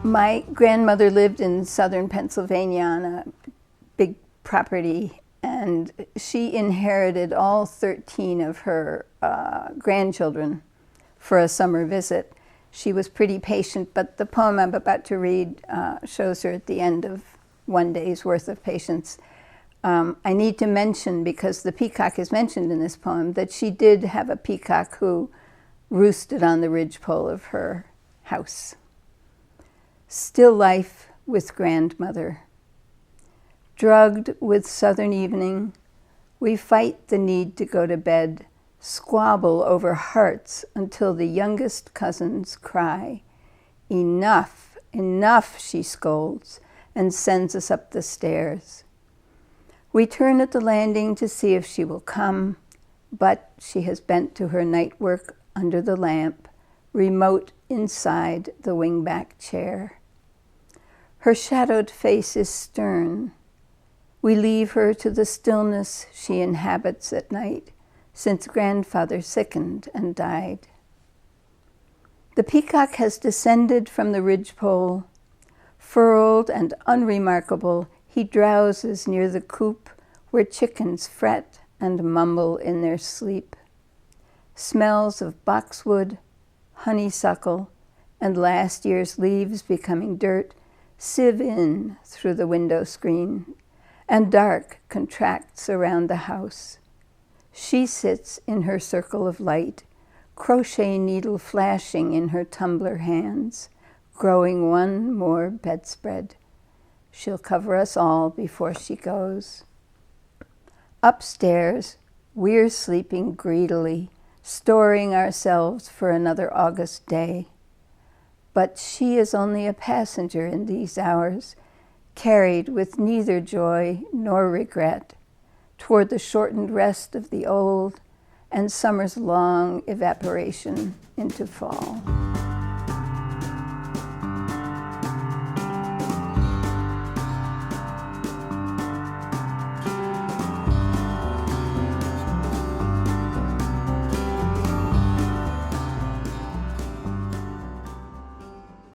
My grandmother lived in southern Pennsylvania on a big property, and she inherited all 13 of her grandchildren for a summer visit. She was pretty patient, but the poem I'm about to read shows her at the end of one day's worth of patience. I need to mention, because the peacock is mentioned in this poem, that she did have a peacock who roosted on the ridgepole of her house. Still life with grandmother. Drugged with southern evening, we fight the need to go to bed, squabble over hearts until the youngest cousins cry. Enough, enough, she scolds, and sends us up the stairs. We turn at the landing to see if she will come, but she has bent to her night work under the lamp, remote inside the wingback chair. Her shadowed face is stern. We leave her to the stillness she inhabits at night, since grandfather sickened and died. The peacock has descended from the ridgepole. Furled and unremarkable, he drowses near the coop where chickens fret and mumble in their sleep. Smells of boxwood, honeysuckle, and last year's leaves becoming dirt sieve in through the window screen, and dark contracts around the house. She sits in her circle of light, crochet needle flashing in her tumbler hands, growing one more bedspread. She'll cover us all before she goes. Upstairs, we're sleeping greedily, storing ourselves for another August day. But she is only a passenger in these hours, carried with neither joy nor regret toward the shortened rest of the old and summer's long evaporation into fall.